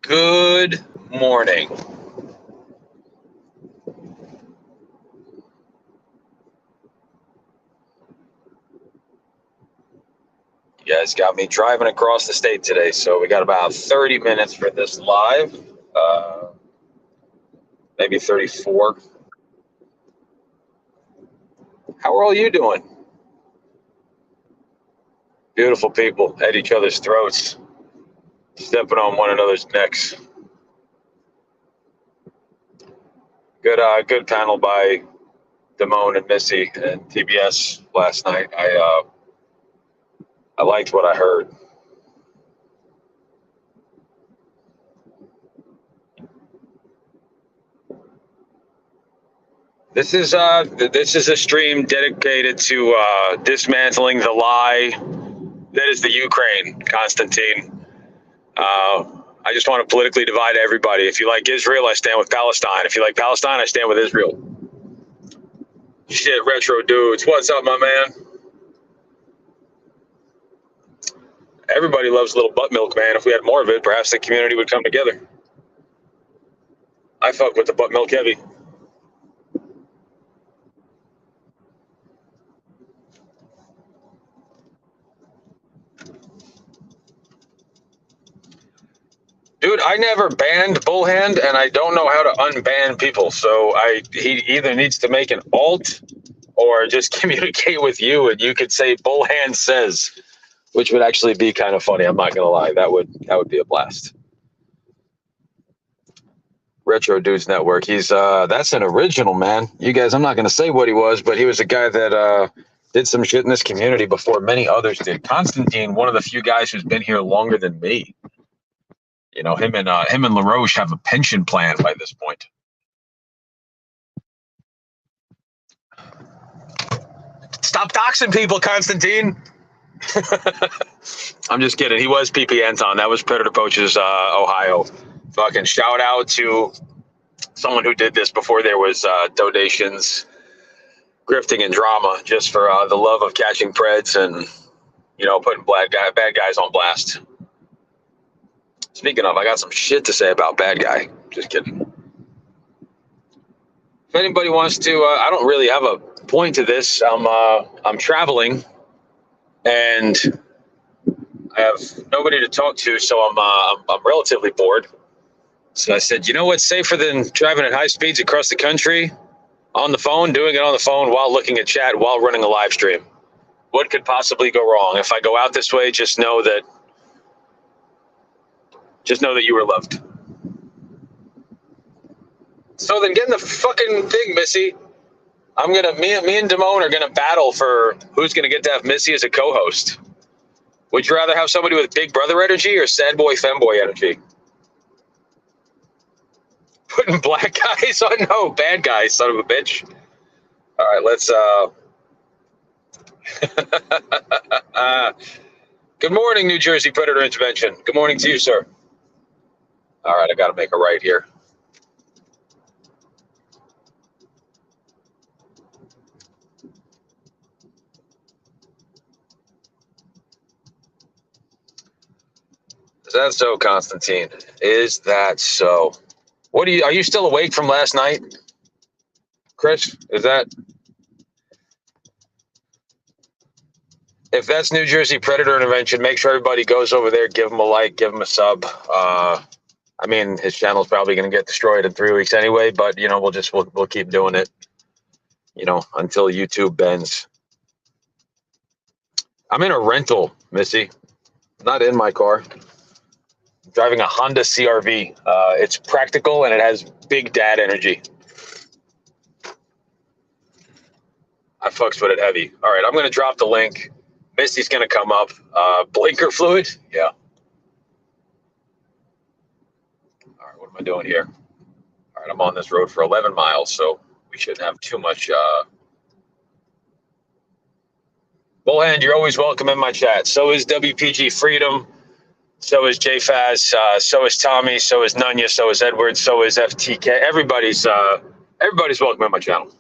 Good morning. You guys got me driving across the state today, so we got about 30 minutes for this live. Maybe 34. How are all you doing? Beautiful people at each other's throats, stepping on one another's necks. Good panel by Damone and Missy and TBS last night. I liked what I heard. This is a stream dedicated to dismantling the lie that is the Ukraine, Constantine. I just want to politically divide everybody. If you like Israel, I stand with Palestine. If you like Palestine, I stand with Israel. Shit, retro dudes. What's up, my man? Everybody loves a little butt milk, man. If we had more of it, perhaps the community would come together. I fuck with the butt milk heavy. Dude, I never banned Bullhand, and I don't know how to unban people. So he either needs to make an alt or just communicate with you, and you could say Bullhand says, which would actually be kind of funny. I'm not gonna lie, that would be a blast. Retro Dudes Network. He's that's an original, man. You guys, I'm not gonna say what he was, but he was a guy that did some shit in this community before many others did. Constantine, one of the few guys who's been here longer than me. You know, him and LaRoche have a pension plan by this point. Stop doxing people, Constantine. I'm just kidding. He was PP Anton. That was Predator Poach's Ohio. Fucking shout out to someone who did this before there was donations, grifting, and drama, just for the love of catching Preds and, you know, putting bad guys on blast. Speaking of, I got some shit to say about bad guy. Just kidding. If anybody wants to, I don't really have a point to this. I'm traveling, and I have nobody to talk to, so I'm relatively bored. So I said, you know what's safer than driving at high speeds across the country on the phone, doing it on the phone while looking at chat while running a live stream? What could possibly go wrong? If I go out this way, just know that you were loved. So then get in the fucking thing, Missy. Me and Damone are gonna battle for who's gonna get to have Missy as a co-host. Would you rather have somebody with big brother energy or sad boy femboy energy? Putting black guys on? No, bad guys, son of a bitch. All right, let's good morning, New Jersey Predator Intervention. Good morning to you, sir. All right, I gotta make a right here. Is that so, Constantine? Is that so? Are you still awake from last night? Chris, is that? If that's New Jersey Predator Intervention, make sure everybody goes over there, give him a like, give him a sub. I mean, his channel's probably going to get destroyed in 3 weeks anyway, but, you know, we'll keep doing it, you know, until YouTube bends. I'm in a rental, Missy. Not in my car. I'm driving a Honda CR-V. It's practical and it has big dad energy. I fucks with it heavy. All right, I'm going to drop the link. Missy's going to come up. Blinker fluid? Yeah. All right, what am I doing here? All right, I'm on this road for 11 miles, so we shouldn't have too much. Bullhand, you're always welcome in my chat. So is WPG Freedom. So is JFaz. So is Tommy. So is Nunya. So is Edward. So is FTK. Everybody's welcome in my channel.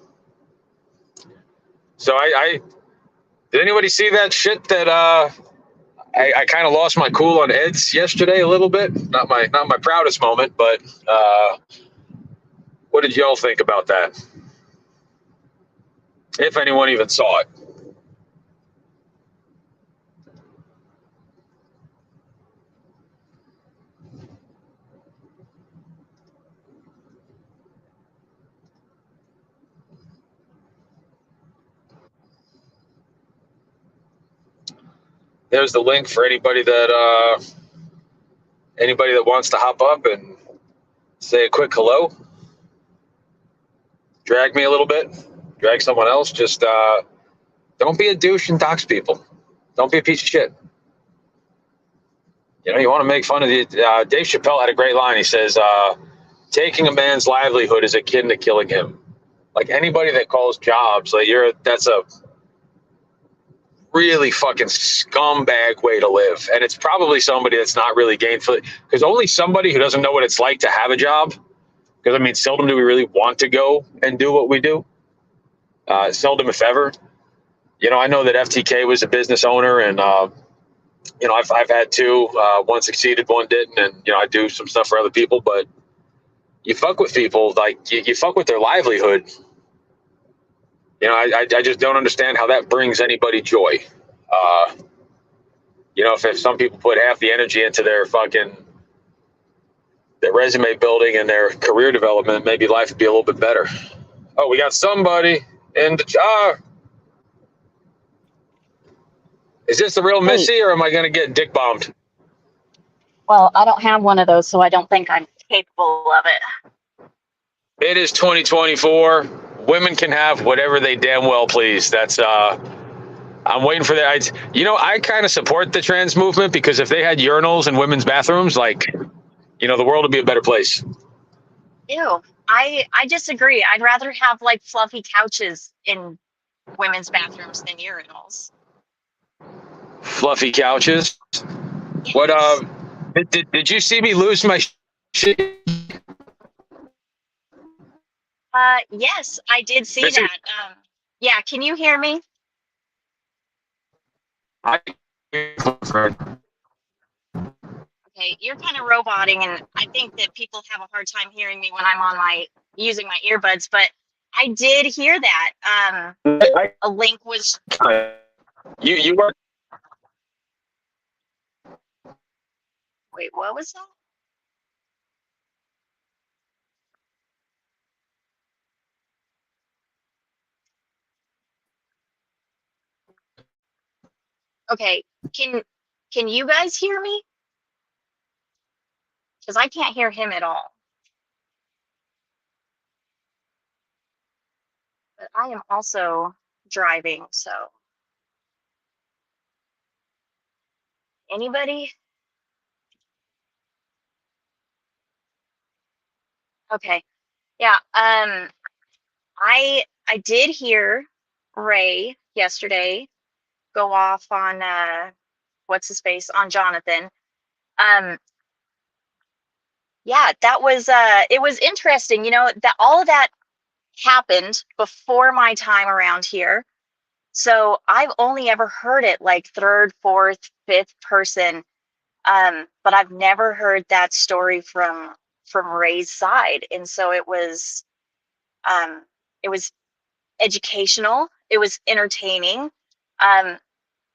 So I did anybody see that shit that I kind of lost my cool on Ed's yesterday a little bit. Not my proudest moment, but what did y'all think about that? If anyone even saw it. There's the link for anybody that wants to hop up and say a quick hello. Drag me a little bit. Drag someone else. Just don't be a douche and dox people. Don't be a piece of shit. You know, you want to make fun of the. Dave Chappelle had a great line. He says, "Taking a man's livelihood is akin to killing him." Like anybody that calls jobs, like that's a really fucking scumbag way to live, and it's probably somebody that's not really gainful. Because only somebody who doesn't know what it's like to have a job. Because I mean, seldom do we really want to go and do what we do. Seldom, if ever. You know, I know that FTK was a business owner, and you know, I've had two. One succeeded, one didn't, and you know, I do some stuff for other people. But you fuck with people, like you fuck with their livelihood. You know, I just don't understand how that brings anybody joy. Uh, you know, if some people put half the energy into their resume building and their career development, maybe life would be a little bit better. Oh, we got somebody in the jar. Is this the real Missy, or am I going to get dick bombed? Well, I don't have one of those, so I don't think I'm capable of it. It is 2024. Women can have whatever they damn well please. That's I'm waiting for that. You know, I kind of support the trans movement because if they had urinals in women's bathrooms, like, you know, the world would be a better place. Ew. I disagree. I'd rather have like fluffy couches in women's bathrooms than urinals. Fluffy couches. Yes. What did you see me lose my shit? Yes, I did see that. Yeah, can you hear me? Okay, you're kind of roboting, and I think that people have a hard time hearing me when I'm using my earbuds, but I did hear that. A link was. You were. Wait, what was that? Okay, can you guys hear me? Because I can't hear him at all. But I am also driving, so anybody? Okay. Yeah, I did hear Ray yesterday go off on what's his face on Jonathan. Um yeah, that was it was interesting, you know, that all of that happened before my time around here. So I've only ever heard it like third, fourth, fifth person. But I've never heard that story from Ray's side. And so it was educational, it was entertaining. Um,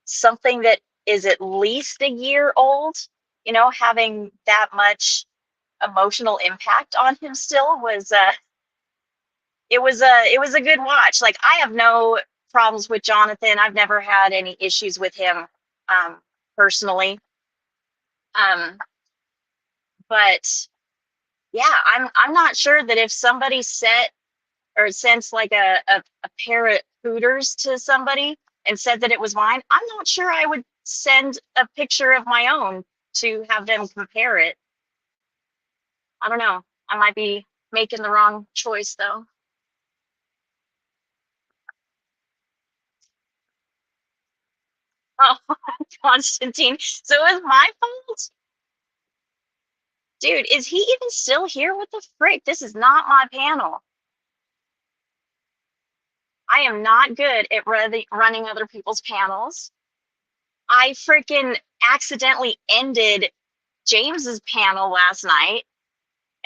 Something that is at least a year old, you know, having that much emotional impact on him still was it was a good watch. Like I have no problems with Jonathan. I've never had any issues with him personally. Um, but yeah, I'm not sure that if somebody sends like a pair of Hooters to somebody and said that it was mine, I'm not sure I would send a picture of my own to have them compare it. I don't know. I might be making the wrong choice though. Oh, Constantine. So it was my fault? Dude, is he even still here? What the frick? This is not my panel. I am not good at running other people's panels. I freaking accidentally ended James's panel last night.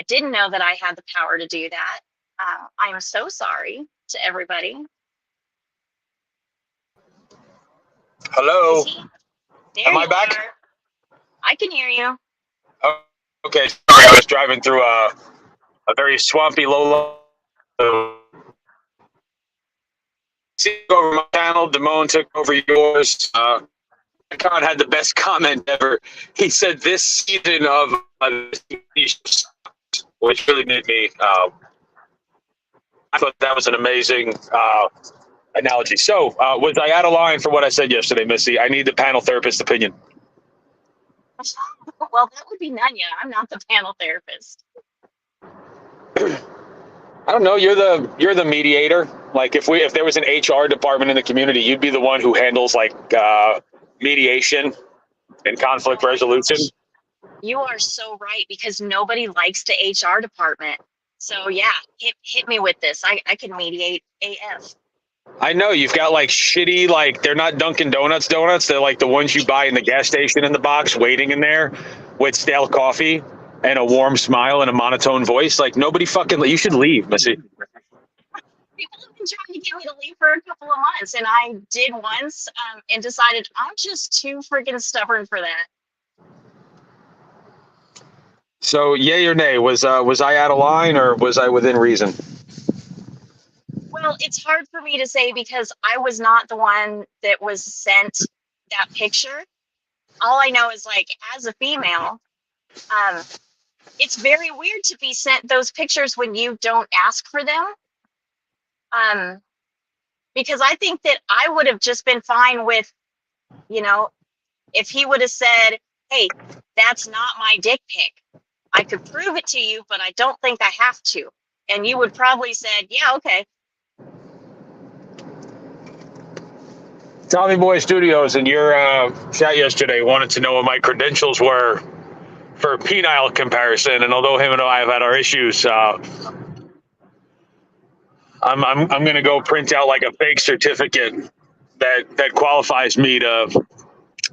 I didn't know that I had the power to do that. I am so sorry to everybody. Hello. There Am I you back? are. I can hear you. Oh, okay. Sorry, I was driving through a very swampy low. Took over my channel. Damone took over yours. Con had the best comment ever. He said this season of which really made me. I thought that was an amazing analogy. So, was I out of line for what I said yesterday, Missy? I need the panel therapist opinion. Well, that would be Nanya. I'm not the panel therapist. I don't know. You're the mediator. Like if there was an HR department in the community, you'd be the one who handles like mediation and conflict resolution. You are so right, because nobody likes the HR department. So yeah, hit me with this. I can mediate AF. I know you've got like shitty, like they're not Dunkin' Donuts donuts. They're like the ones you buy in the gas station in the box, waiting in there with stale coffee and a warm smile and a monotone voice. Like nobody fucking. You should leave, Missy. People have been trying to get me to leave for a couple of months, and I did once, and decided I'm just too freaking stubborn for that. So, yay or nay? Was I out of line or was I within reason? Well, it's hard for me to say because I was not the one that was sent that picture. All I know is, like, as a female, it's very weird to be sent those pictures when you don't ask for them. Because I think that I would have just been fine with, if he would have said, hey, that's not my dick pic. I could prove it to you, but I don't think I have to. And you would probably said, yeah, okay. Tommy Boy Studios in your chat yesterday wanted to know what my credentials were for penile comparison, and although him and I have had our issues, I'm going to go print out like a fake certificate that qualifies me to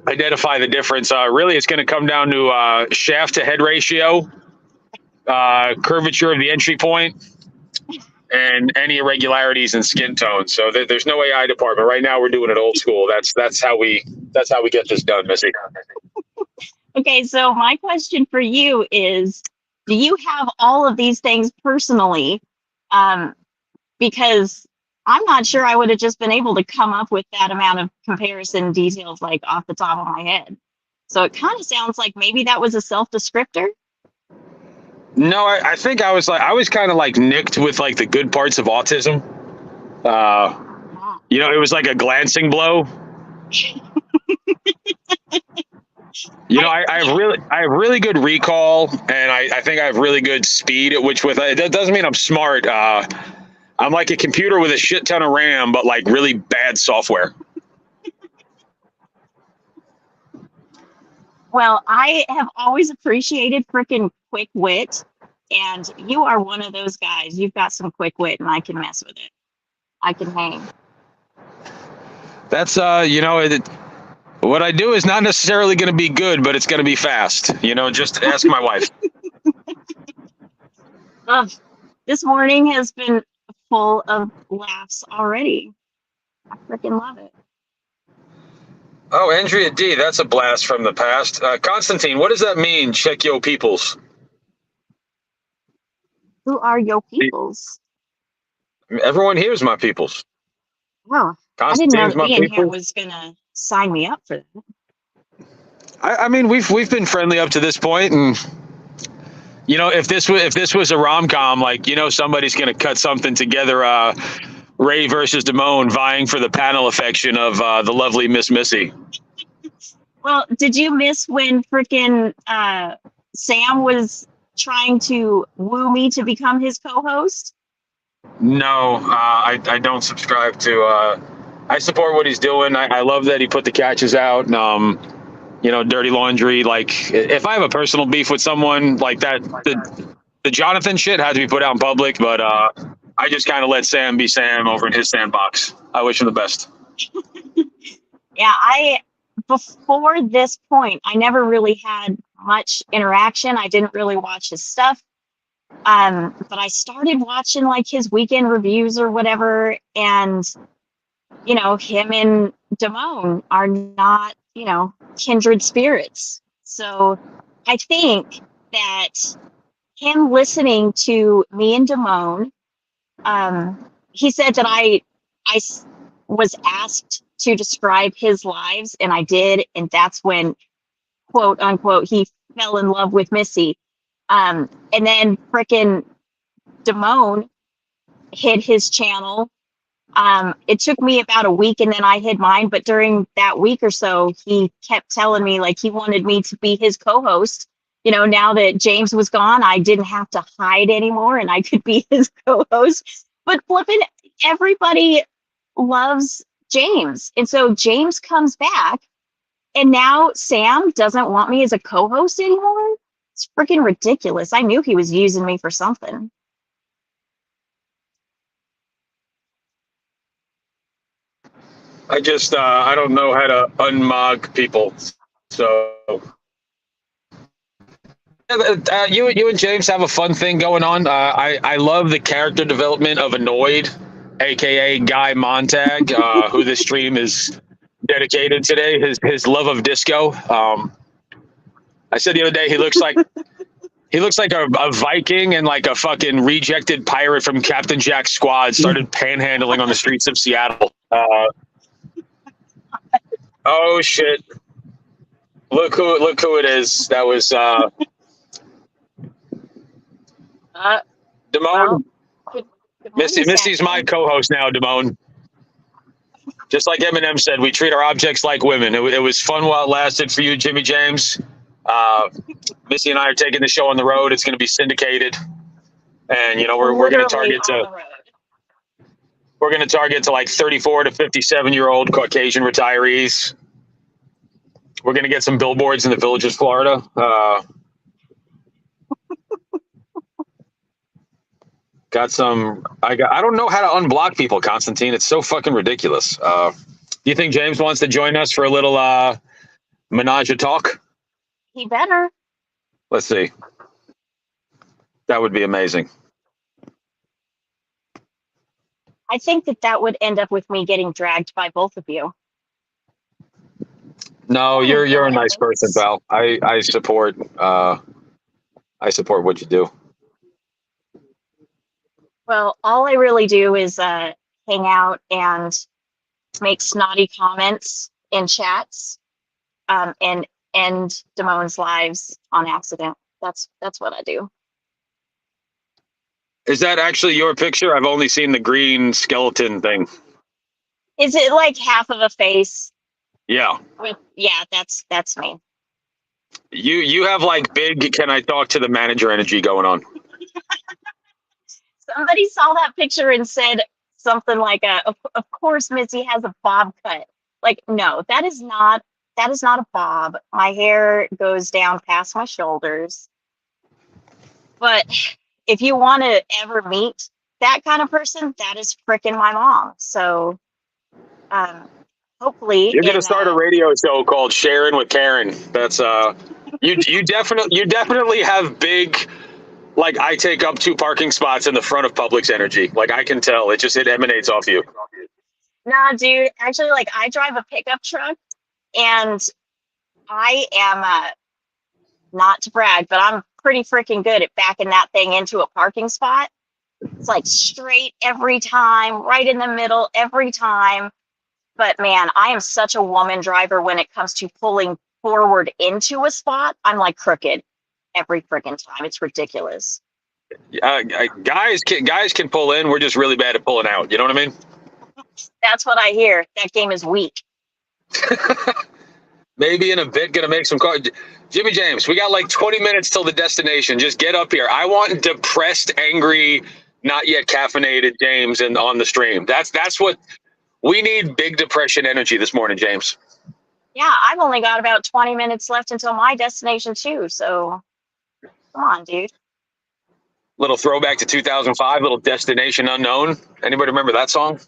identify the difference. Really, it's going to come down to shaft to head ratio, curvature of the entry point, and any irregularities in skin tone. So there's no AI department right now. We're doing it old school. That's how we get this done, Missy. Okay, so my question for you is, do you have all of these things personally? Because I'm not sure I would have just been able to come up with that amount of comparison details like off the top of my head. So it kind of sounds like maybe that was a self-descriptor. No, I think I was kind of like nicked with like the good parts of autism. It was like a glancing blow. I have really good recall, and I think I have really good speed. That doesn't mean I'm smart. I'm like a computer with a shit ton of RAM, but like really bad software. Well, I have always appreciated freaking quick wit, and you are one of those guys. You've got some quick wit, and I can mess with it. I can hang. That's what I do is not necessarily going to be good, but it's going to be fast. Just ask my wife. This morning has been full of laughs already. I freaking love it. Oh, Andrea D, that's a blast from the past. Constantine, what does that mean? Check yo peoples. Who are yo peoples? Everyone here is my peoples. Oh, I didn't know that being here was gonna sign me up for that. I mean, we've been friendly up to this point, and if this was a rom-com, like somebody's gonna cut something together. Ray versus Damone vying for the panel affection of the lovely Miss Missy. Well, did you miss when freaking Sam was trying to woo me to become his co-host? No, I don't subscribe to. I support what he's doing. I love that he put the catches out. Dirty laundry. Like, if I have a personal beef with someone like that, the Jonathan shit had to be put out in public. But I just kind of let Sam be Sam over in his sandbox. I wish him the best. Yeah, before this point, I never really had much interaction. I didn't really watch his stuff. But I started watching like his weekend reviews or whatever, and him and Damone are not, kindred spirits. So I think that him listening to me and Damone, he said that was asked to describe his lives, and I did, and that's when, quote unquote, he fell in love with Missy. And then frickin' Damone hid his channel. It took me about a week and then I hid mine, but during that week or so, he kept telling me like he wanted me to be his co-host. Now that James was gone, I didn't have to hide anymore and I could be his co-host. But flipping, everybody loves James. And so James comes back and now Sam doesn't want me as a co-host anymore. It's freaking ridiculous. I knew he was using me for something. I don't know how to unmog people. So you and James have a fun thing going on. I love the character development of Annoyed, aka Guy Montag, who this stream is dedicated today. His love of disco. I said the other day he looks like a Viking and like a fucking rejected pirate from Captain Jack's squad started panhandling on the streets of Seattle. Oh shit! Look who it is. That was Damone. Well, Misty's my co-host now, Damone. Just like Eminem said, we treat our objects like women. It was fun while it lasted for you, Jimmy James. Missy and I are taking the show on the road. It's going to be syndicated, and we're going to target to like 34 to 57-year-old Caucasian retirees. We're going to get some billboards in the Villages, Florida. I don't know how to unblock people, Constantine. It's so fucking ridiculous. Do you think James wants to join us for a little menage a talk? He better. Let's see. That would be amazing. I think that would end up with me getting dragged by both of you. No, you're a nice person, pal. I support what you do. Well, all I really do is hang out and make snotty comments in chats, and end Damone's lives on accident. That's what I do. Is that actually your picture? I've only seen the green skeleton thing. Is it like half of a face? Yeah. Yeah, that's me. You have like big can I talk to the manager energy going on. Somebody saw that picture and said something like of course Missy has a bob cut. Like, no, that is not a bob. My hair goes down past my shoulders. But if you want to ever meet that kind of person, that is frickin' my mom. So hopefully you're gonna start a radio show called Sharon with Karen. That's you definitely have big, like, I take up 2 parking spots in the front of Publix energy. Like, I can tell it emanates off you. Nah, dude, actually, like, I drive a pickup truck and I am not to brag, but I'm pretty freaking good at backing that thing into a parking spot. It's like straight every time, right in the middle every time. But man, I am such a woman driver when it comes to pulling forward into a spot. I'm like crooked every freaking time. It's ridiculous. Guys can pull in. We're just really bad at pulling out. You know what I mean? That's what I hear. That game is weak. Maybe in a bit gonna make some calls. Jimmy James, we got like 20 minutes till the destination. Just get up here. I want depressed, angry, not yet caffeinated James and on the stream. That's what we need. Big depression energy this morning, James. Yeah, I've only got about 20 minutes left until my destination too. So come on, dude. Little throwback to 2005, little Destination Unknown. Anybody remember that song?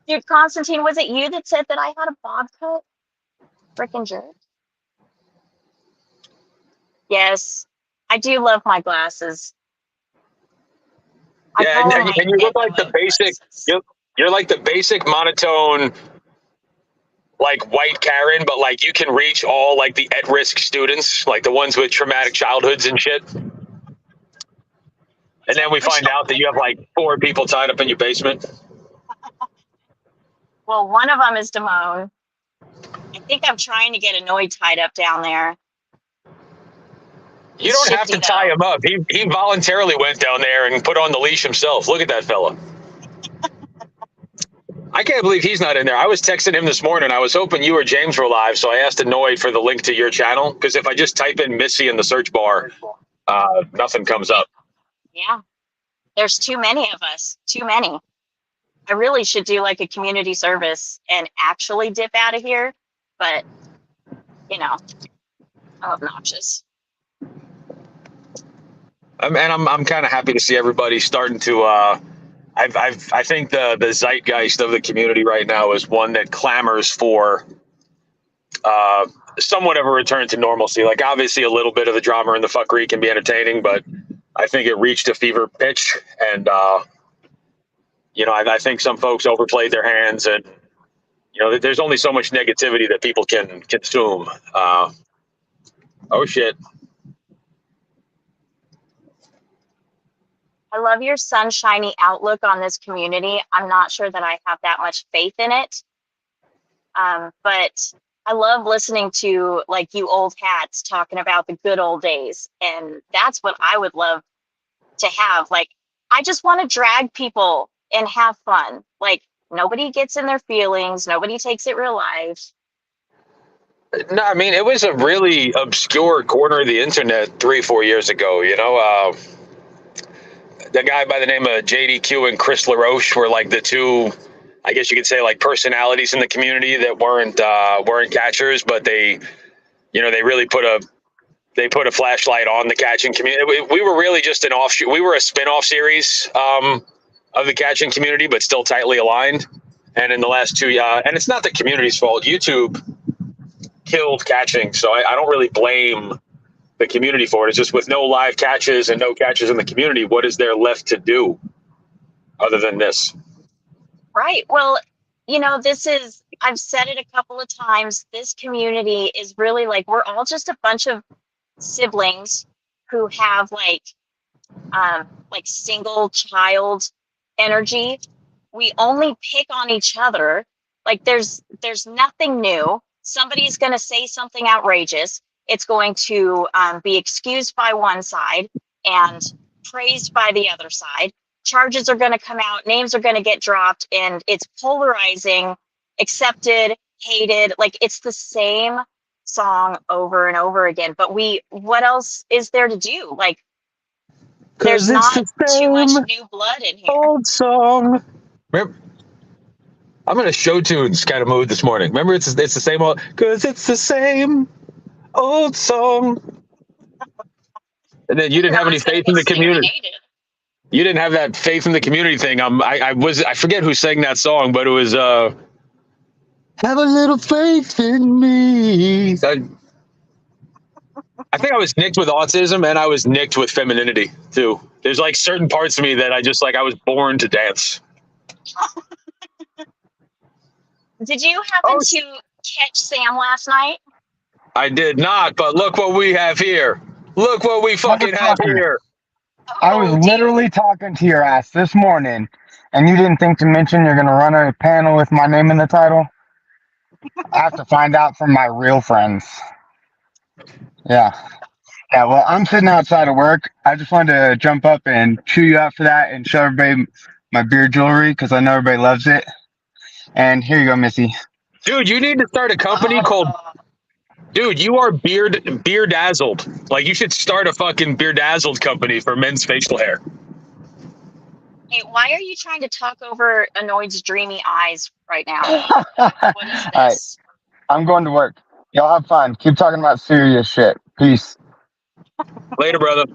Dude, Constantine, was it you that said that I had a bob cut? Frickin' jerk. Yes, I do love my glasses. I Yeah, call them my and you look like the Eskimo basic. glasses. You're like the basic monotone, like white Karen, but like you can reach all like the at-risk students, like the ones with traumatic childhoods and shit. And then we find out that you have like 4 people tied up in your basement. Well, one of them is Damone. I think I'm trying to get Annoyed tied up down there. You don't have to tie him up. He voluntarily went down there and put on the leash himself. Look at that fella. I can't believe he's not in there. I was texting him this morning. I was hoping you or James were live, so I asked Annoyed for the link to your channel, because if I just type in Missy in the search bar, nothing comes up. Yeah. There's too many of us. Too many. I really should do like a community service and actually dip out of here, but I'm obnoxious. And I'm kind of happy to see everybody starting to. I think the zeitgeist of the community right now is one that clamors for somewhat of a return to normalcy. Like, obviously, a little bit of the drama and the fuckery can be entertaining, but I think it reached a fever pitch, and I think some folks overplayed their hands, and there's only so much negativity that people can consume. Oh shit. I love your sunshiny outlook on this community. I'm not sure that I have that much faith in it. But I love listening to like you old hats talking about the good old days. And that's what I would love to have. Like, I just want to drag people and have fun. Like, nobody gets in their feelings. Nobody takes it real life. No, I mean, it was a really obscure corner of the internet 3-4 years ago. The guy by the name of JDQ and Chris LaRoche were like the two, I guess you could say, like personalities in the community that weren't catchers, but they really put a flashlight on the catching community. We were really just an offshoot. We were a spin-off series of the catching community, but still tightly aligned. And in the last 2 years, and it's not the community's fault. YouTube killed catching, so I don't really blame the community for it. It's just, with no live catches and no catches in the community, what is there left to do other than this? Right. Well, I've said it a couple of times. This community is really like, we're all just a bunch of siblings who have like single child energy. We only pick on each other. Like, there's nothing new. Somebody's going to say something outrageous. It's going to be excused by one side and praised by the other side. Charges are going to come out, names are going to get dropped, and it's polarizing, accepted, hated. Like, it's the same song over and over again. But what else is there to do? Like, there's not too much new blood in here. Old song. Remember, I'm in a show tunes kind of mood this morning. Remember, it's the same old, because it's the same old song. And then you didn't have any faith in the community. You didn't have that faith in the community thing. I forget who sang that song, but it was have a little faith in me. I think I was nicked with autism, and I was nicked with femininity too. There's like certain parts of me that I was born to dance. Did you happen to catch Sam last night? I did not, but look what we have here. Look what we fucking have here. I was literally talking to your ass this morning, and you didn't think to mention you're going to run a panel with my name in the title? I have to find out from my real friends. Yeah. Yeah, well, I'm sitting outside of work. I just wanted to jump up and chew you out for that and show everybody my beard jewelry, because I know everybody loves it. And here you go, Missy. Dude, you need to start a company called... Dude, you are beard-dazzled. Like, you should start a fucking beard-dazzled company for men's facial hair. Hey, why are you trying to talk over Annoyed's dreamy eyes right now? What is this? All right. I'm going to work. Y'all have fun. Keep talking about serious shit. Peace. Later, brother.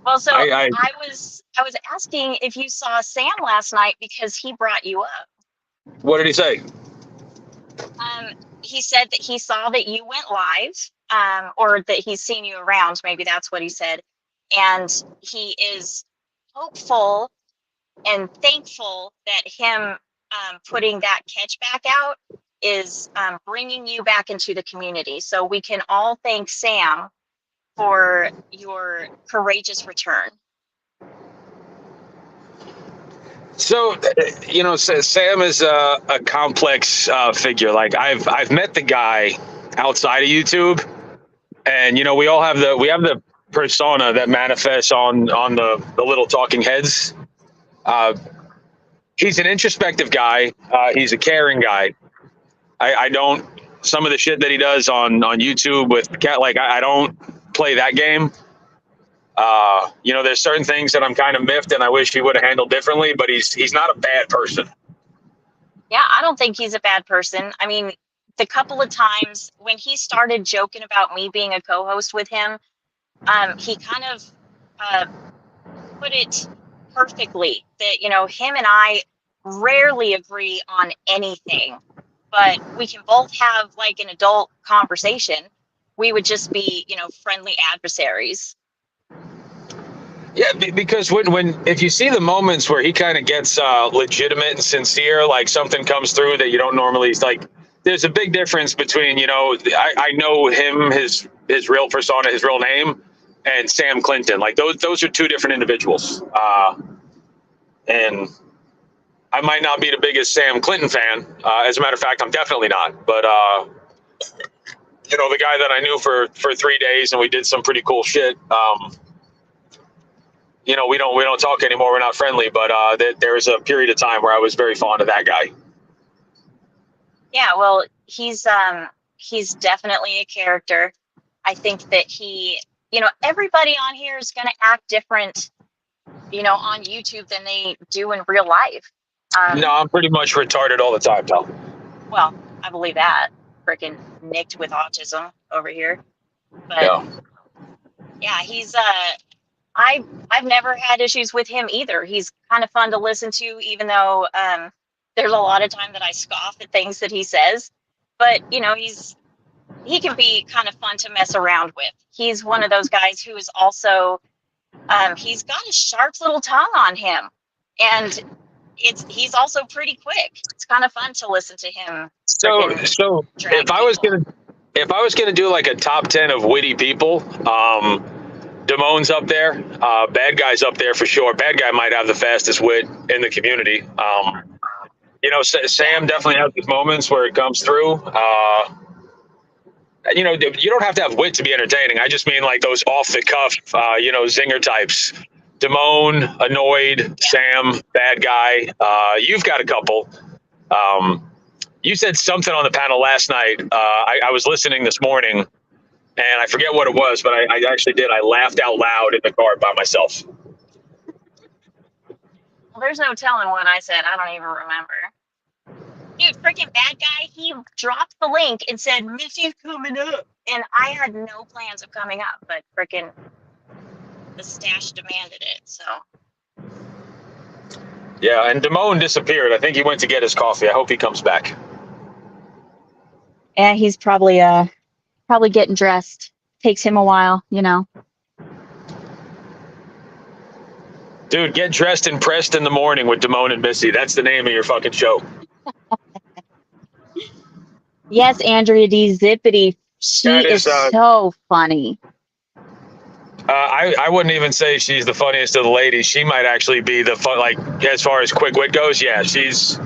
Well, so I was asking if you saw Sam last night because he brought you up. What did he say? He said that he saw that you went live, or that he's seen you around. Maybe that's what he said. And he is hopeful and thankful that him putting that catch back out is bringing you back into the community. So we can all thank Sam for your courageous return. So, Sam is a complex figure. Like I've met the guy outside of YouTube, and we all have the persona that manifests on the little talking heads. He's an introspective guy. He's a caring guy. I don't some of the shit that he does on YouTube with cat, like I don't play that game. There's certain things that I'm kind of miffed and I wish he would have handled differently, but he's not a bad person. Yeah, I don't think he's a bad person. I mean, the couple of times when he started joking about me being a co-host with him, he kind of put it perfectly that, him and I rarely agree on anything, but we can both have like an adult conversation. We would just be, friendly adversaries. Yeah, because if you see the moments where he kind of gets legitimate and sincere, like something comes through that you don't normally like. There's a big difference between I know him, his real persona, his real name, and Sam Clinton. Like those are two different individuals. And I might not be the biggest Sam Clinton fan. As a matter of fact, I'm definitely not. But the guy that I knew for 3 days and we did some pretty cool shit. We don't talk anymore. We're not friendly, but there was a period of time where I was very fond of that guy. Yeah, well, he's definitely a character. I think that everybody on here is going to act different, on YouTube than they do in real life. No, I'm pretty much retarded all the time, pal. Well, I believe that. Freaking nicked with autism over here. But yeah, he's I've never had issues with him either. He's kind of fun to listen to, even though there's a lot of time that I scoff at things that he says. But he can be kind of fun to mess around with. He's one of those guys who is also he's got a sharp little tongue on him, and he's also pretty quick. It's kind of fun to listen to him. So if I was gonna do like a top 10 of witty people, Damone's up there. Bad Guy's up there for sure. Bad Guy might have the fastest wit in the community. Sam definitely has these moments where it comes through. You don't have to have wit to be entertaining. I just mean like those off the cuff, zinger types. Damone, Annoyed, Sam, Bad Guy. You've got a couple. You said something on the panel last night. I was listening this morning, and I forget what it was, but I actually did. I laughed out loud in the car by myself. Well, there's no telling what I said. I don't even remember. Dude, freaking Bad Guy, he dropped the link and said, Missy's coming up. And I had no plans of coming up, but freaking the stash demanded it, so. Yeah, and Damone disappeared. I think he went to get his coffee. I hope he comes back. Yeah, he's probably getting dressed. Takes him a while, Dude, get dressed and pressed in the morning with Damone and Missy. That's the name of your fucking show. Yes, Andrea D. Zippity. She is so funny. I wouldn't even say she's the funniest of the ladies. She might actually be the fun, like as far as quick wit goes. Yeah, she's.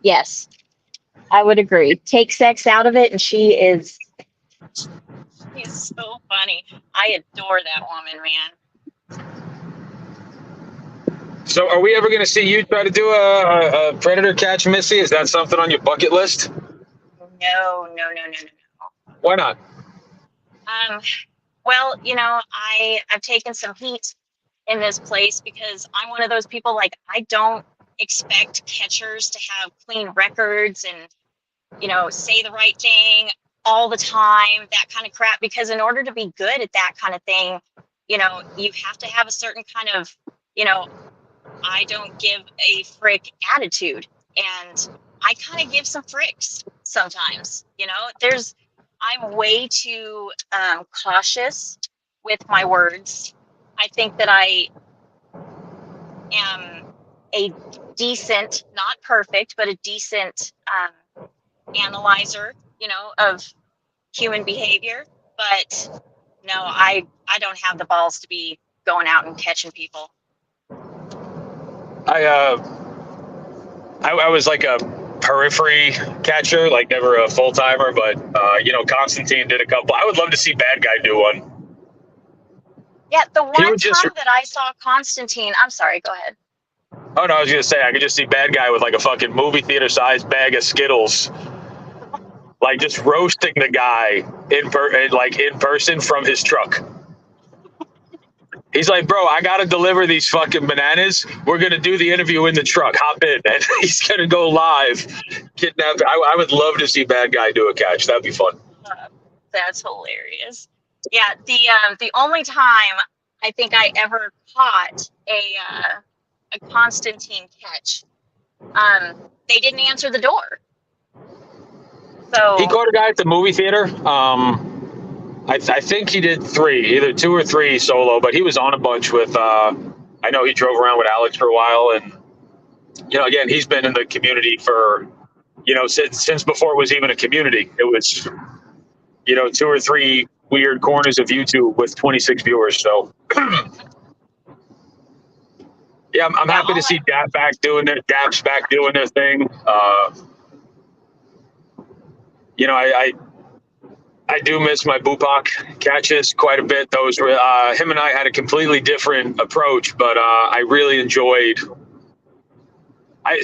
Yes, I would agree. Take sex out of it, and she's so funny. I adore that woman, man. So, are we ever going to see you try to do a predator catch, Missy? Is that something on your bucket list? No. Why not? Well, I've taken some heat in this place because I'm one of those people, like, I don't expect catchers to have clean records and, say the right thing all the time, that kind of crap, because in order to be good at that kind of thing, you have to have a certain kind of, I don't give a frick attitude. And I kind of give some fricks sometimes. I'm way too cautious with my words. I think that I am a decent, not perfect, but a decent analyzer, of human behavior. But no, I don't have the balls to be going out and catching people. I was like a periphery catcher, like never a full timer, but Constantine did a couple. I would love to see Bad Guy do one. Yeah, the one time that I saw Constantine, I'm sorry, go ahead. Oh no, I was gonna say I could just see Bad Guy with like a fucking movie theater sized bag of Skittles, like just roasting the guy in person from his truck. He's like, bro, I gotta deliver these fucking bananas. We're gonna do the interview in the truck. Hop in, and he's gonna go live. Kidnap. I would love to see Bad Guy do a catch. That'd be fun. That's hilarious. Yeah, the only time I think I ever caught a Constantine catch, they didn't answer the door. So he caught a guy at the movie theater. I think he did 3, either 2 or 3 solo, but he was on a bunch with. I know he drove around with Alex for a while, and again, he's been in the community for since before it was even a community. It was 2 or 3 weird corners of YouTube with 26 viewers. So yeah, I'm happy to see Daps back doing their thing. I do miss my Bupak catches quite a bit. Those were him and I had a completely different approach, but I really enjoyed. I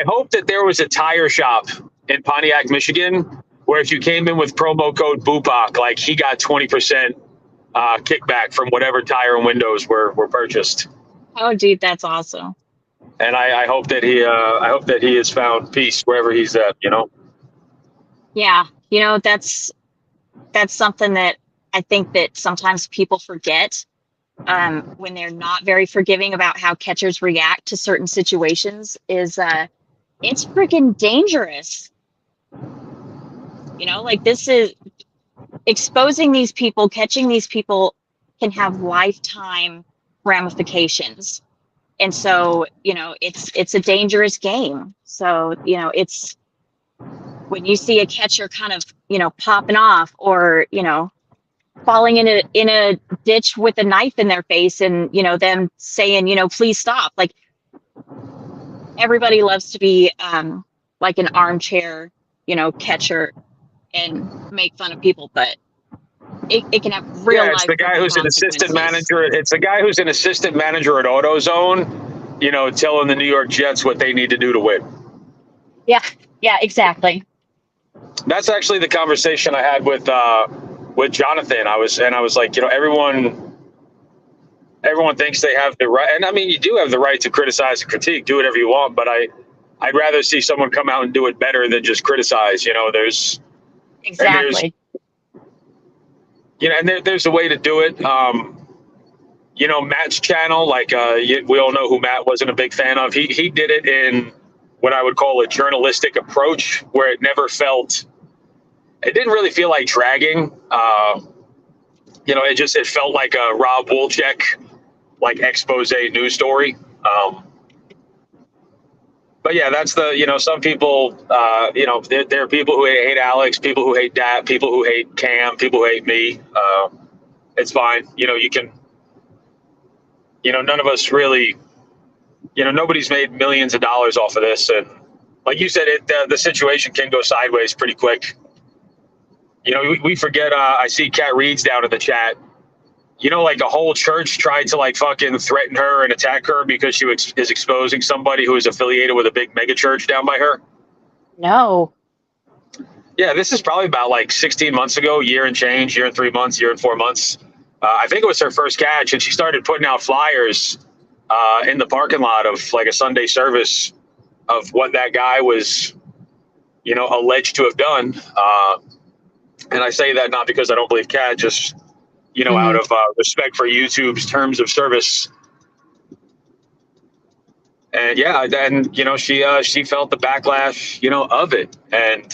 hope that there was a tire shop in Pontiac, Michigan, where if you came in with promo code Bupak, like he got 20% kickback from whatever tire and windows were purchased. Oh, dude, that's awesome. And I hope that he has found peace wherever he's at. Yeah, that's something that I think that sometimes people forget when they're not very forgiving about how catchers react to certain situations is it's freaking dangerous. Like this is exposing these people, catching these people can have lifetime ramifications. And so, it's a dangerous game. So, it's when you see a catcher kind of, popping off or, falling in a ditch with a knife in their face and, them saying, please stop. Like everybody loves to be like an armchair, catcher and make fun of people, but it can have real life. It's the guy who's an assistant manager. It's the guy who's an assistant manager at AutoZone, telling the New York Jets what they need to do to win. Yeah, exactly. That's actually the conversation I had with Jonathan. I was like, everyone thinks they have the right, and I mean, you do have the right to criticize and critique, do whatever you want, but I'd rather see someone come out and do it better than just criticize. There's exactly. There's a way to do it. Matt's channel, like we all know who Matt wasn't a big fan of. He did it in what I would call a journalistic approach, where it didn't really feel like dragging. It felt like a Rob Wolchek, like expose news story. But yeah, that's some people, there are people who hate Alex, people who hate Dat, people who hate Cam, people who hate me. It's fine. You can, none of us really, nobody's made millions of dollars off of this. And like you said, the situation can go sideways pretty quick. We forget, I see Kat Reed's down in the chat. Like a whole church tried to like fucking threaten her and attack her because she is exposing somebody who is affiliated with a big mega church down by her. No. Yeah, this is probably about like 16 months ago, year and 3 months, year and 4 months. I think it was her first catch, and she started putting out flyers in the parking lot of like a Sunday service of what that guy was, alleged to have done. And I say that not because I don't believe Kat, just out of respect for YouTube's terms of service. And yeah, and she felt the backlash, of it. And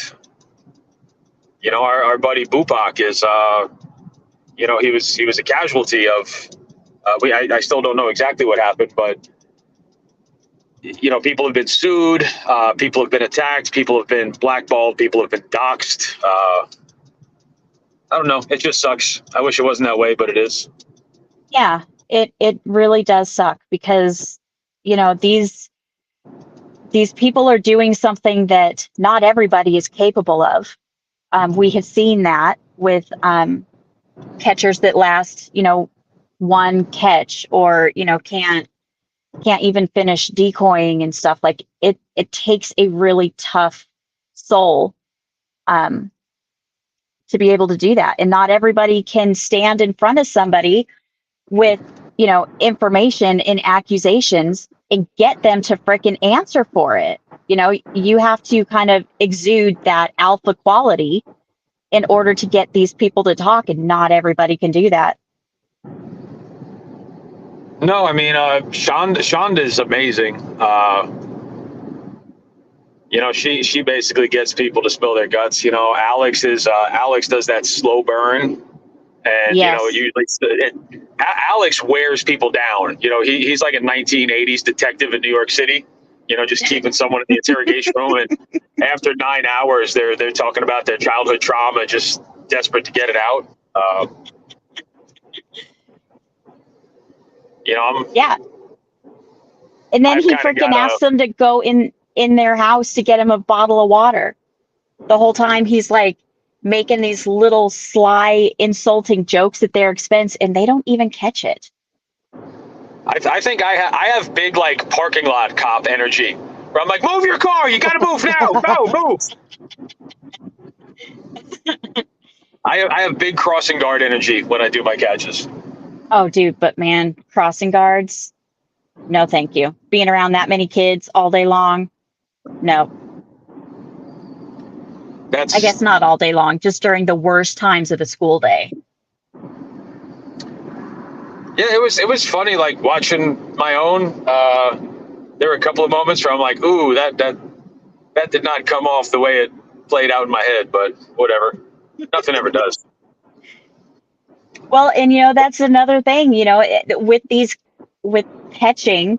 our buddy Bupak is, he was a casualty of. I still don't know exactly what happened, but people have been sued, people have been attacked, people have been blackballed, people have been doxxed. I don't know. It just sucks. I wish it wasn't that way, but it is. Yeah, it really does suck because, these people are doing something that not everybody is capable of. We have seen that with catchers that last, one catch, or can't even finish decoying and stuff. Like it takes a really tough soul um, to be able to do that, and not everybody can stand in front of somebody with information and accusations and get them to frickin' answer for it. You have to kind of exude that alpha quality in order to get these people to talk, and not everybody can do that. No, I mean, Shonda is amazing. She basically gets people to spill their guts. Alex does that slow burn, and Yes. Alex wears people down. He's like a 1980s detective in New York City. Just keeping someone in the interrogation room, and after 9 hours, they're talking about their childhood trauma, just desperate to get it out. Yeah. And then I've he kinda freaking got asks them to go in their house to get him a bottle of water. The whole time he's like making these little sly, insulting jokes at their expense, and they don't even catch it. I think I have big like parking lot cop energy, where I'm like, move your car, you got to move now, go move. I have big crossing guard energy when I do my catches. Oh, dude, but man, crossing guards, no, thank you. Being around that many kids all day long, no. I guess not all day long, just during the worst times of the school day. Yeah, it was funny, like watching my own. There were a couple of moments where I'm like, ooh, that did not come off the way it played out in my head, but whatever. Nothing ever does. Well, and that's another thing, with catching,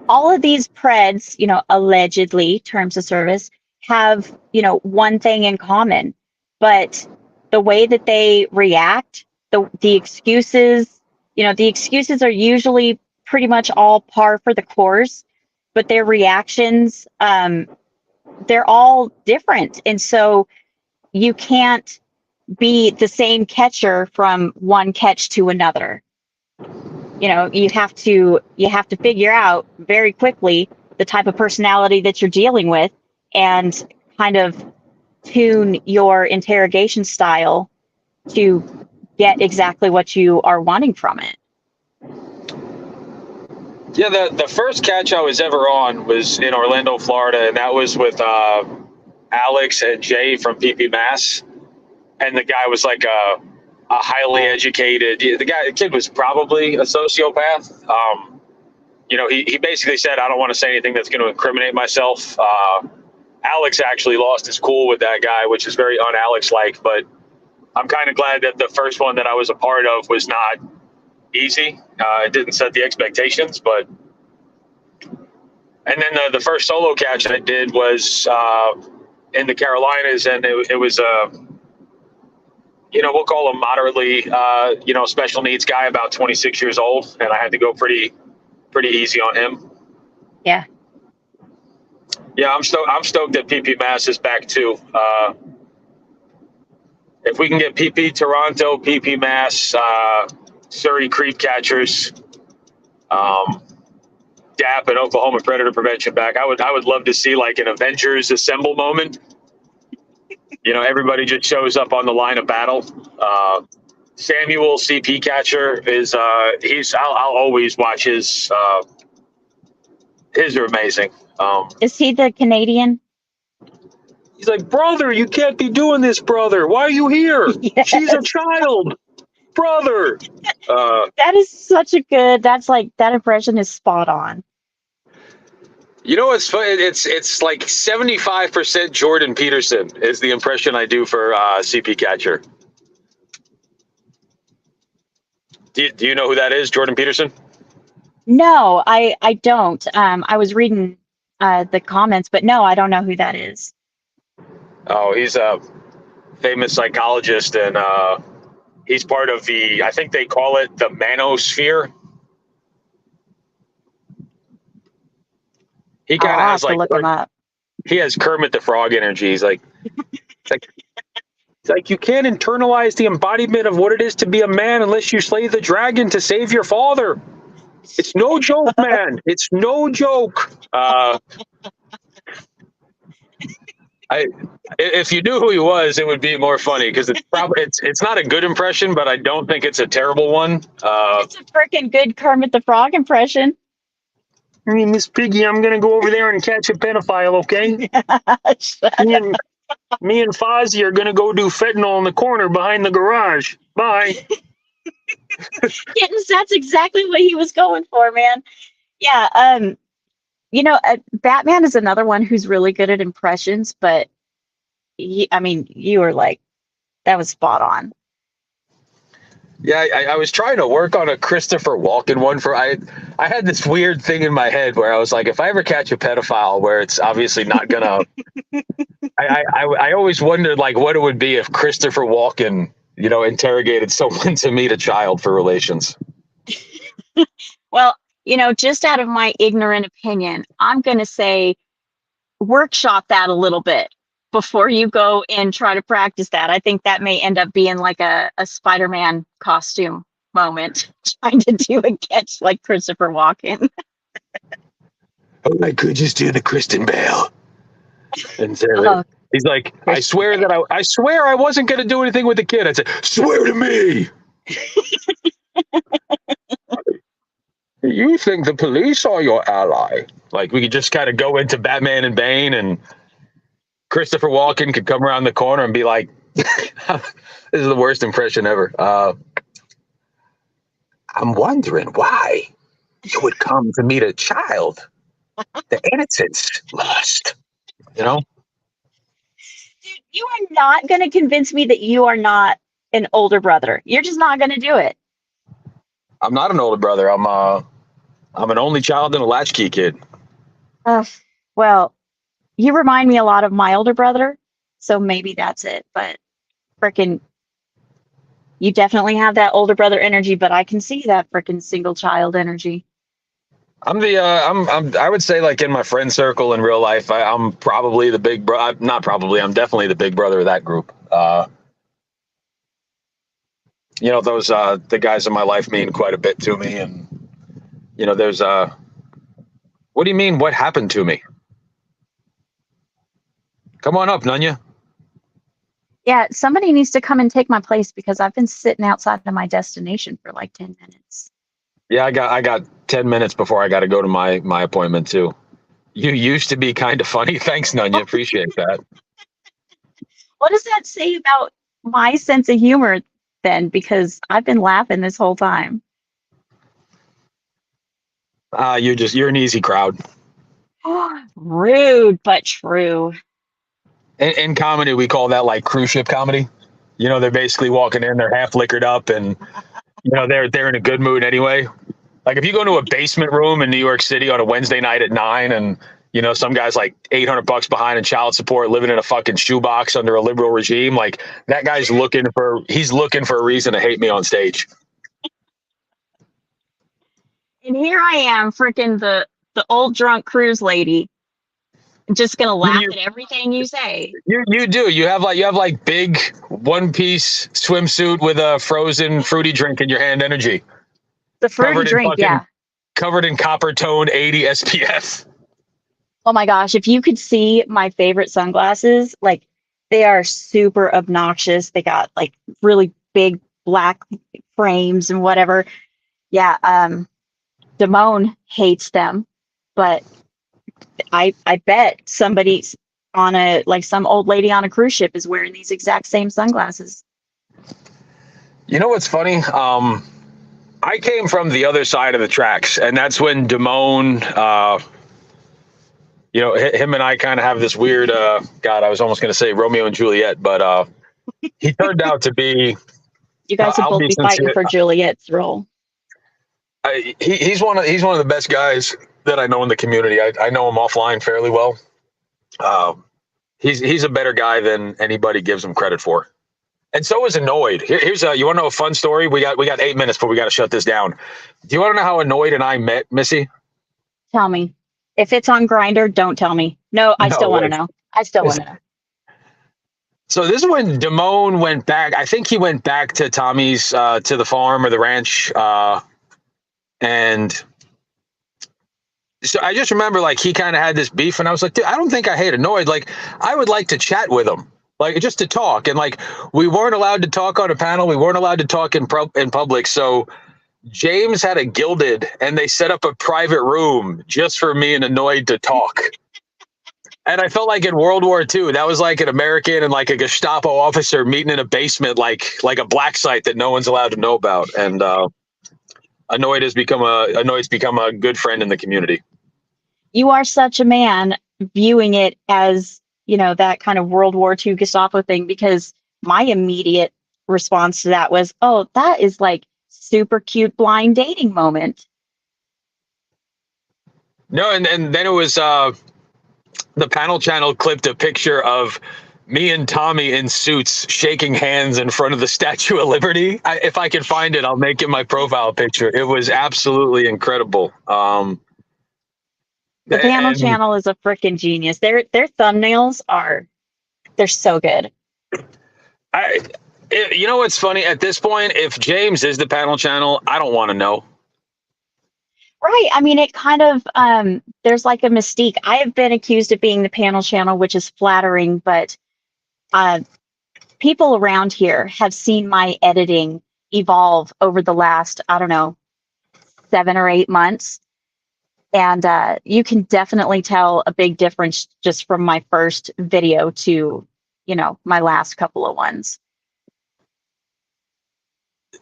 all of these preds, allegedly terms of service, have, one thing in common, but the way that they react, the excuses, the excuses are usually pretty much all par for the course, but their reactions, they're all different. And so you can't be the same catcher from one catch to another. You have to figure out very quickly the type of personality that you're dealing with, and kind of tune your interrogation style to get exactly what you are wanting from it. Yeah, the first catch I was ever on was in Orlando, Florida, and that was with Alex and Jay from PP Mass, and the guy was like a highly educated. The kid was probably a sociopath. He basically said, I don't want to say anything that's going to incriminate myself. Alex actually lost his cool with that guy, which is very un-Alex like, but I'm kind of glad that the first one that I was a part of was not easy. It didn't set the expectations, but. And then the first solo catch I did was in the Carolinas, and it was we'll call him moderately, special needs guy, about 26 years old, and I had to go pretty easy on him. Yeah. Yeah, I'm stoked that PP Mass is back too. If we can get PP Toronto, PP Mass, Surrey Creep Catchers, DAP and Oklahoma Predator Prevention back, I would love to see like an Avengers Assemble moment. Everybody just shows up on the line of battle. Samuel CP Catcher is I'll always watch his. His are amazing. Is he the Canadian? He's like, brother, you can't be doing this, brother. Why are you here? Yes. She's a child, brother. That is such a good. That's like, that impression is spot on. You know what's funny? It's like 75% Jordan Peterson is the impression I do for CP Catcher. Do you know who that is, Jordan Peterson? No, I don't. I was reading the comments, but no, I don't know who that is. Oh, he's a famous psychologist, and he's part of the, I think they call it the manosphere. He kind of I'll has have to look him up. he has Kermit the Frog energy. He's like, it's like you can't internalize the embodiment of what it is to be a man unless you slay the dragon to save your father. It's no joke, man. It's no joke. If you knew who he was, it would be more funny because it's not a good impression, but I don't think it's a terrible one. It's a freaking good Kermit the Frog impression. Hey, Miss Piggy, I'm gonna go over there and catch a pedophile, okay? Me and Fozzie are gonna go do fentanyl in the corner behind the garage. Bye. Kittens, that's exactly what he was going for, man. Yeah, Batman is another one who's really good at impressions, but you were like, that was spot on. Yeah, I was trying to work on a Christopher Walken one I had this weird thing in my head where I was like, if I ever catch a pedophile where it's obviously not gonna I always wondered like what it would be if Christopher Walken, interrogated someone to meet a child for relations. Well, just out of my ignorant opinion, I'm gonna say workshop that a little bit before you go and try to practice that. I think that may end up being like a Spider-Man costume moment, trying to do a catch like Christopher Walken. Oh, I could just do the Kristen Bale. And he's like, I swear I wasn't going to do anything with the kid. I said, swear to me. You think the police are your ally? Like we could just kind of go into Batman and Bane, and Christopher Walken could come around the corner and be like, this is the worst impression ever. I'm wondering why you would come to meet a child. The innocence lost, Dude, you are not going to convince me that you are not an older brother. You're just not going to do it. I'm not an older brother. I'm an only child and a latchkey kid. Well, you remind me a lot of my older brother, so maybe that's it. But frickin', you definitely have that older brother energy, but I can see that frickin' single child energy. I'm I would say like in my friend circle in real life, I'm probably the big bro. Not probably. I'm definitely the big brother of that group. Those the guys in my life mean quite a bit to me, and there's what do you mean? What happened to me? Come on up, Nunya. Yeah, somebody needs to come and take my place because I've been sitting outside of my destination for like 10 minutes. Yeah, I got 10 minutes before I got to go to my appointment too. You used to be kind of funny. Thanks, Nunya. Appreciate that. What does that say about my sense of humor then? Because I've been laughing this whole time. You're an easy crowd. Rude, but true. In comedy, we call that like cruise ship comedy. They're basically walking in, they're half liquored up, and they're in a good mood anyway. Like if you go to a basement room in New York City on a Wednesday night at 9, and some guy's like $800 behind in child support, living in a fucking shoebox under a liberal regime, like that guy's looking for a reason to hate me on stage. And here I am, freaking the old drunk cruise lady. I'm just gonna laugh at everything you say. You do. You have like big one-piece swimsuit with a frozen fruity drink in your hand energy. The fruity drink, yeah. Covered in copper tone 80 SPF. Oh my gosh, if you could see my favorite sunglasses, like they are super obnoxious. They got like really big black frames and whatever. Yeah, Damone hates them, but I bet somebody on some old lady on a cruise ship is wearing these exact same sunglasses. You know what's funny? I came from the other side of the tracks, and that's when Damone him and I kind of have this weird. God, I was almost going to say Romeo and Juliet, but he turned out to be. You guys would I'll both be be fighting sincere. for Juliet's role. He's one of the best guys that I know in the community. I know him offline fairly well. He's a better guy than anybody gives him credit for. And so is Annoyed. Here's you want to know a fun story? We got 8 minutes, but we got to shut this down. Do you want to know how Annoyed and I met, Missy? Tell me. If it's on Grinder, don't tell me. No, I still want to know. I still want to know. So this is when Damone went back. I think he went back to Tommy's, to the farm or the ranch. And so I just remember like he kind of had this beef, and I was like, dude, I don't think I hate Annoyed. Like, I would like to chat with him, like just to talk. And like, we weren't allowed to talk on a panel. We weren't allowed to talk in public. So James had a Gilded, and they set up a private room just for me and Annoyed to talk. And I felt like in World War II, that was like an American and like a Gestapo officer meeting in a basement, like a black site that no one's allowed to know about. And Annoyed's become a good friend in the community. You are such a man viewing it as, that kind of World War II Gestapo thing, because my immediate response to that was, oh, that is like super cute blind dating moment. No, and then it was the panel channel clipped a picture of me and Tommy in suits shaking hands in front of the Statue of Liberty. If I can find it, I'll make it my profile picture. It was absolutely incredible. The panel channel is a freaking genius. Their thumbnails they're so good. You know what's funny? At this point, if James is the panel channel, I don't want to know. Right. I mean, it kind of, there's like a mystique. I have been accused of being the panel channel, which is flattering, but people around here have seen my editing evolve over the last, I don't know, 7 or 8 months. And you can definitely tell a big difference just from my first video to, my last couple of ones.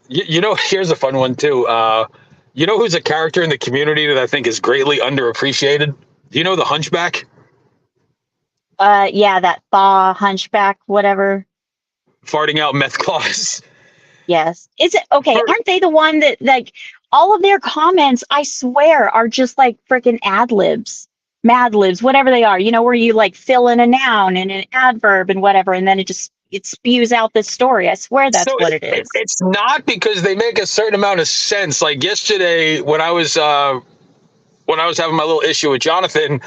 Here's a fun one too. Who's a character in the community that I think is greatly underappreciated? Do you know the Hunchback? Yeah, that thaw hunchback, whatever. Farting out meth claws. Yes. Is it okay? Aren't they the one that like all of their comments, I swear, are just like freaking ad libs, mad libs, whatever they are, where you like fill in a noun and an adverb and whatever, and then it spews out this story. I swear that's what it is. It's not, because they make a certain amount of sense. Like yesterday when I was having my little issue with Jonathan,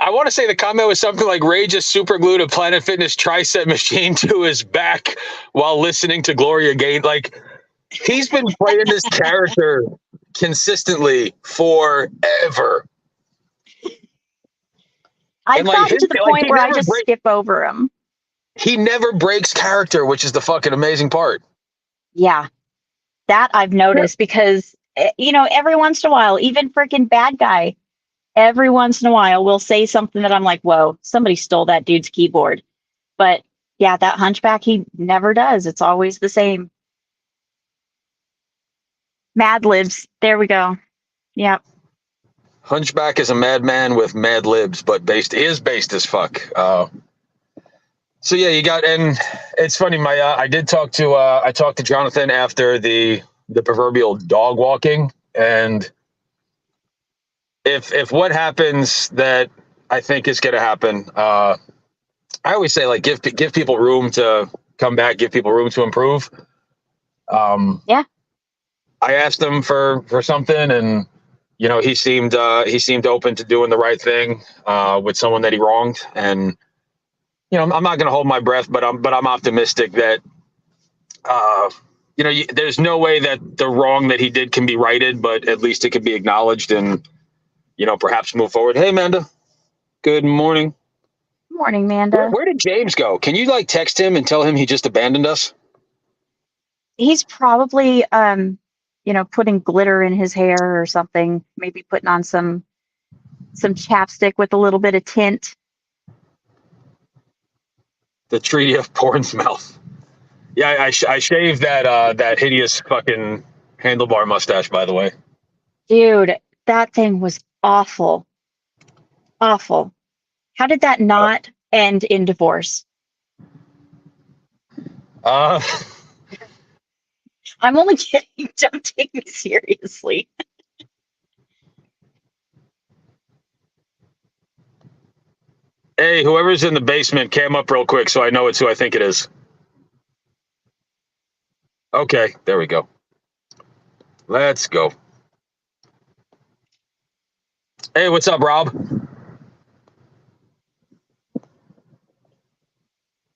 I want to say the comment was something like Ray just super glued a Planet Fitness tricep machine to his back while listening to Gloria Gaynor. Like, he's been playing this character consistently forever. I've gotten to the point where I just skip over him. He never breaks character, which is the fucking amazing part. Yeah, that I've noticed, because, every once in a while, even freaking Bad Guy, every once in a while will say something that I'm like, whoa, somebody stole that dude's keyboard. But yeah, that Hunchback, he never does. It's always the same. Mad libs. There we go. Yep. Hunchback is a madman with mad libs, but based as fuck. So yeah, and it's funny. I talked to Jonathan after the proverbial dog walking, and if what happens that I think is going to happen, I always say, like, give people room to come back, give people room to improve. Yeah. I asked him for something, and he seemed open to doing the right thing with someone that he wronged, and I'm not going to hold my breath, but I'm optimistic that there's no way that the wrong that he did can be righted, but at least it can be acknowledged and perhaps move forward. Hey, Amanda. Good morning. Morning, Amanda. Where did James go? Can you text him and tell him he just abandoned us? He's probably putting glitter in his hair or something, maybe putting on some chapstick with a little bit of tint. The Treaty of Pornsmouth. Yeah, I shaved that hideous fucking handlebar mustache, by the way. Dude, that thing was awful. Awful. How did that not end in divorce? Uh, I'm only kidding. Don't take me seriously. hey, whoever's in the basement, cam up real quick so I know it's who I think it is. Okay, there we go. Let's go. Hey, what's up, Rob?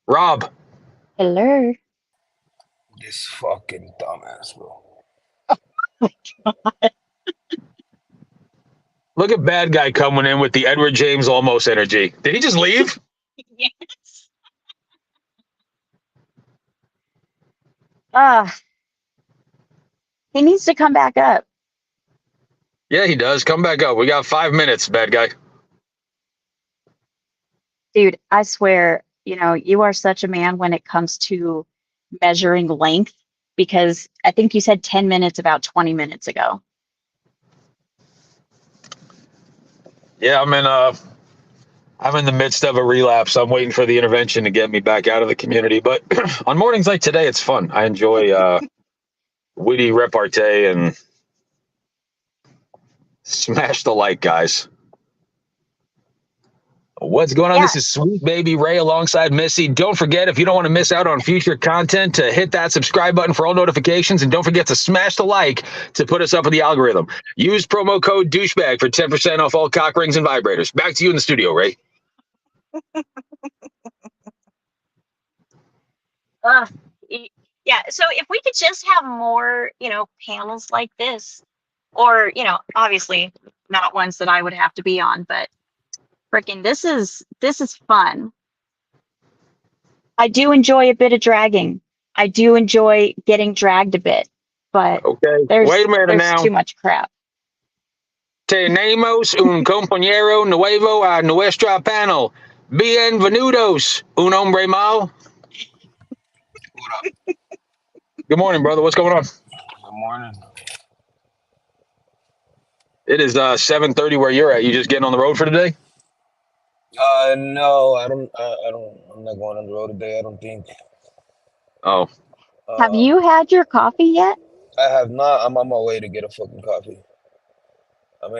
Rob, Hello. This fucking dumbass, bro. look at bad guy coming in with the Edward James almost energy. Did he just leave? Yes. Ah, he needs to come back up. Yeah, he does. Come back up. We got 5 minutes, bad guy. Dude, I swear, you are such a man when it comes to measuring length because I think you said 10 minutes about 20 minutes ago. Yeah, I'm in the midst of a relapse. I'm waiting for the intervention to get me back out of the community. But on mornings like today, it's fun. I enjoy witty repartee and smash the like, guys. What's going on? Yeah. This is Sweet Baby Ray alongside Missy. Don't forget, if you don't want to miss out on future content, to hit that subscribe button for all notifications. And don't forget to smash the like to put us up in the algorithm. Use promo code douchebag for 10% off all cock rings and vibrators. Back to you in the studio, Ray. Ugh. Yeah. So if we could just have more, panels like this, or, obviously not ones that I would have to be on, but freaking this is fun. I do enjoy a bit of dragging. I do enjoy getting dragged a bit, but Okay. there's Wait a minute there's now. too much crap. Tenemos un compañero nuevo a nuestra panel. Bienvenidos, un hombre mal. What up? Good morning, brother. What's going on? Good morning. It is 7:30 where you're at. You just getting on the road for today? No, I don't. I'm not going on the road today. I don't think. Oh, Have Uh, you had your coffee yet? I have not. I'm on my way to get a fucking coffee. I'm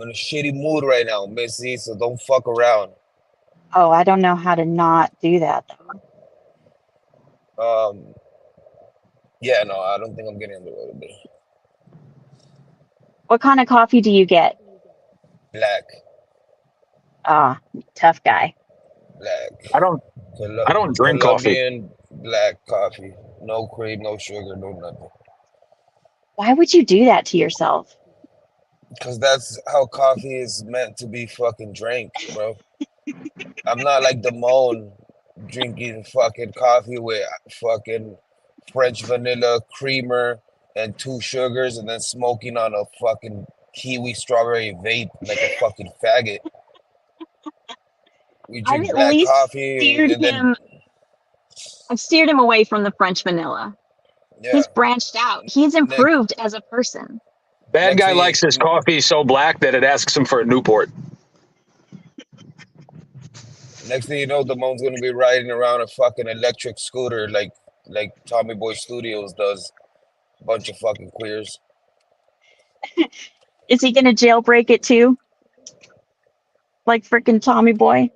in a shitty mood right now, Missy. So don't fuck around. Oh, I don't know how to not do that. Um, yeah, no, I don't think I'm getting on the road today. What kind of coffee do you get? Black, Ah, tough guy. black, I don't drink coffee. Colombian black coffee. No cream, no sugar, no nothing. Why would you do that to yourself? Because that's how coffee is meant to be fucking drank, bro. I'm not like the moan drinking fucking coffee with fucking French vanilla creamer and 2 sugars and then smoking on a fucking kiwi strawberry vape like a fucking faggot. We I've drink at black least coffee and then I've steered him away from the French vanilla. yeah. He's branched out. He's Next, improved as a person. Bad next guy thing, likes his coffee so black that it asks him for a Newport. next thing you know, the moan's gonna be riding around a fucking electric scooter like Tommy Boy Studios does. Bunch of fucking queers. Is he gonna jailbreak it too? Like freaking Tommy Boy?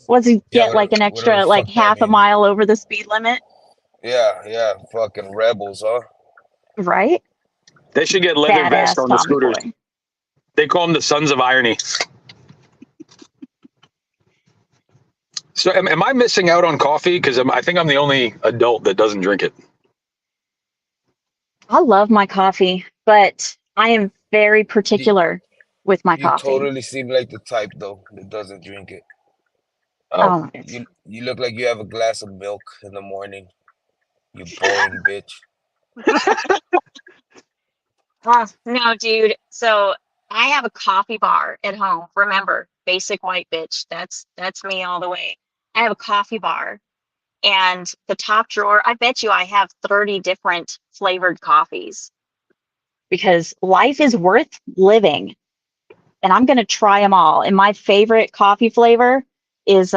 Was he Yeah, get like an whatever the extra like fuck that half a means. mile over the speed limit? Yeah, fucking rebels, huh? Right? They should get leather vests Badass on the Tommy scooters. Boy. They call them the Sons of Irony. So am I missing out on coffee? Because I think I'm the only adult that doesn't drink it. I love my coffee, but I am very You, particular with my you coffee. totally seem like the type though that doesn't drink it. Oh, Oh my goodness. You look like you have a glass of milk in the morning. You boring bitch. No, dude. So I have a coffee bar at home. Remember, basic white bitch. That's me all the way. I have a coffee bar, and the top drawer, I bet you I have 30 different flavored coffees because life is worth living. and I'm gonna try them all. And my favorite coffee flavor is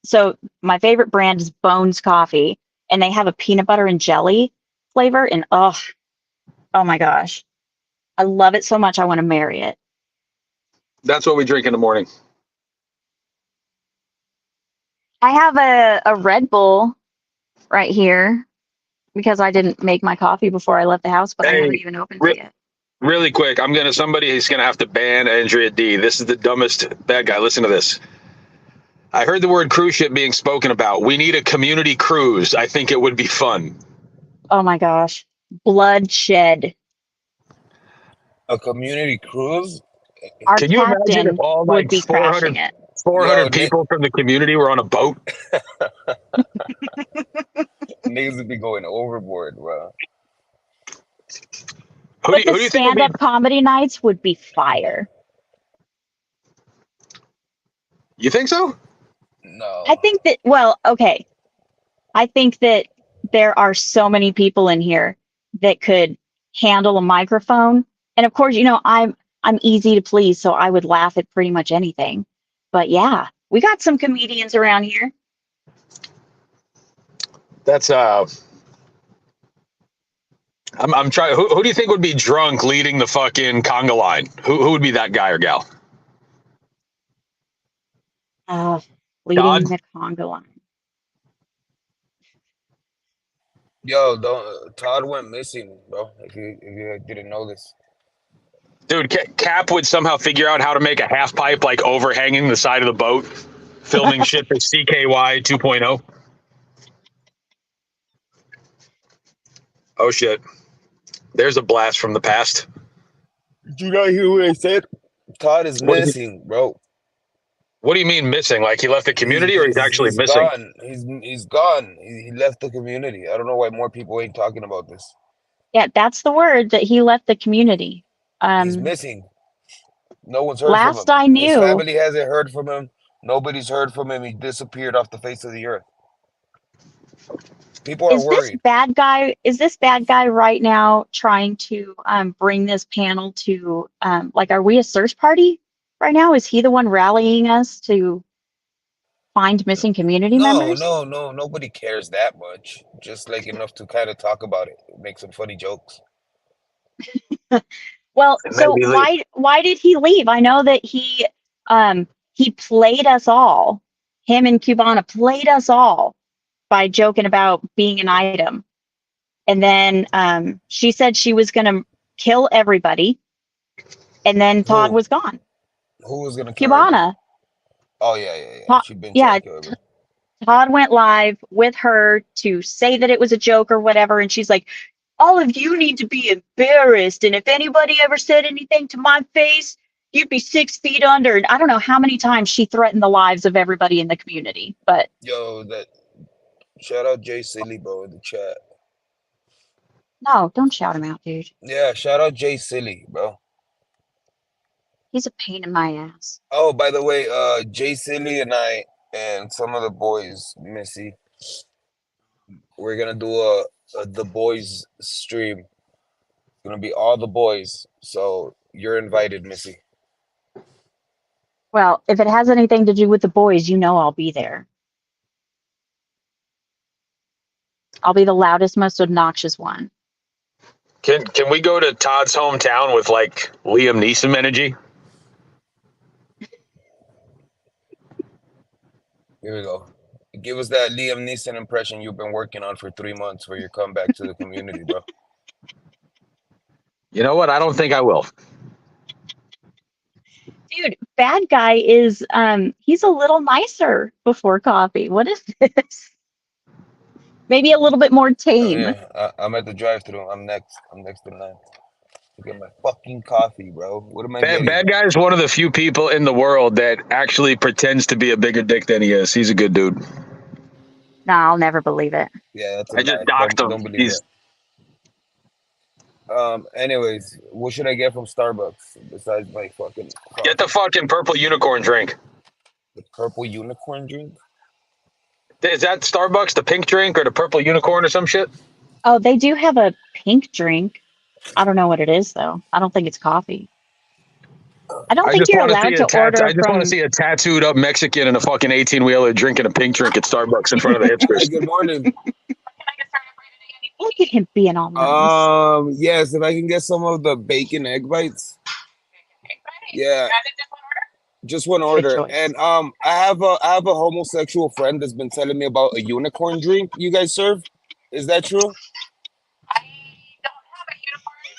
so my favorite brand is Bones Coffee, and they have a peanut butter and jelly flavor, and oh my gosh, I love it so much. I want to marry it. That's what we drink in the morning. I have a Red Bull right here because I didn't make my coffee before I left the house, but I haven't Hey, even opened re- it yet. really quick, somebody is gonna have to ban Andrea D. This is the dumbest bad guy. Listen to this. I heard the word cruise ship being spoken about. We need a community cruise. I think it would be fun. Oh my gosh, bloodshed. A community cruise? Our Can you imagine if captain all would like be crashing it. 400 Yo, people from the community were on a boat? niggas would be going overboard, bro. But the Who do you think would be? stand-up comedy nights would be fire. You think so? No. I think that, well, okay. I think that there are so many people in here that could handle a microphone. And of course, I'm easy to please, so I would laugh at pretty much anything. But yeah, we got some comedians around here. That's I'm trying. Who do you think would be drunk leading the fucking conga line? Who would be that guy or gal? Leading Todd? the conga line. Yo, Todd went missing, bro. If you didn't know this. Dude, Cap would somehow figure out how to make a half pipe like overhanging the side of the boat, filming shit for CKY 2.0. Oh shit. There's a blast from the past. Did you not hear what I said? Todd is missing, bro. What do you mean missing? Like he left the community or he's actually he's missing? gone. He's gone. He left the community. I don't know why more people ain't talking about this. Yeah, that's the word, that he left the community. He's missing. No one's heard Last from him. I His knew, family hasn't heard from him. Nobody's heard from him. He disappeared off the face of the earth. People are is this worried. bad guy right now trying to bring this panel to like, are we a search party right now? Is he the one rallying us to find missing community members? No. Nobody cares that much. Just like enough to kind of talk about it, make some funny jokes. Well, so why did he leave? I know that he played us all. Him and Cubana played us all by joking about being an item. And then she said she was going to kill everybody. And then Todd was gone. Who was gonna kill Cubana. Oh yeah. She been trying to kill everybody. Todd went live with her to say that it was a joke or whatever. And she's like, all of you need to be embarrassed. And if anybody ever said anything to my face, you'd be 6 feet under. And I don't know how many times she threatened the lives of everybody in the community. But Yo, shout out Jay Silly, bro, in the chat. no, don't shout him out, dude. Yeah, shout out Jay Silly, bro. He's a pain in my ass. Oh, by the way, Jay Silly and I and some of the boys, Missy, we're gonna do a the boys stream. It's gonna be all the boys, so you're invited, Missy. Well, if it has anything to do with the boys, I'll be there. I'll be the loudest, most obnoxious one. Can we go to Todd's hometown with like Liam Neeson energy? Here we go. Give us that Liam Neeson impression you've been working on for 3 months for your comeback to the community, bro. You know what? I don't think I will. Dude, bad guy is he's a little nicer before coffee. What is this? Maybe a little bit more tame. Yeah, I'm at the drive-thru. I'm next to 9. To get my fucking coffee, bro. What am I getting? Bad guy is one of the few people in the world that actually pretends to be a bigger dick than he is. He's a good dude. No, I'll never believe it. Yeah, that's I just doxed him. Don't believe that. Anyways, what should I get from Starbucks besides my fucking coffee? Get the fucking purple unicorn drink. The purple unicorn drink? Is that Starbucks, the pink drink or the purple unicorn or some shit? Oh, they do have a pink drink. I don't know what it is, though. I don't think it's coffee. I don't I think just you're want to see allowed a to order I just want to from. see a tattooed up Mexican in a fucking 18-wheeler drinking a pink drink at Starbucks in front of the Hey, hipsters. good morning. Look at him being all nice. Yes, if I can get some of the bacon egg bites. Yeah, just one Good order. choice. And I have a homosexual friend that's been telling me about a unicorn drink you guys serve. Is that true? I don't have a unicorn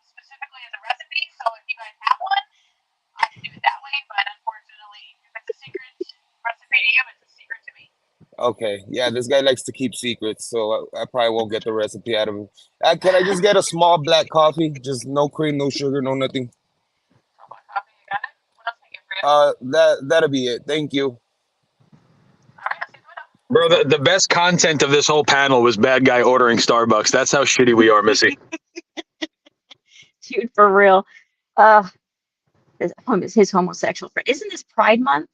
specifically as a recipe, so if you guys have one, I can do it that way. But unfortunately, if it's a secret recipe to you, it's a secret to me. Okay. Yeah, this guy likes to keep secrets, so I probably won't get the recipe out of him. Can I just get a small black coffee? Just no cream, no sugar, no nothing. So what coffee you got it? What else can I get for you? That'll be it. Thank you. All right, I'll see you later. Bro, the best content of this whole panel was bad guy ordering Starbucks. That's how shitty we are, Missy. Dude, for real. His homosexual friend. Isn't this Pride Month?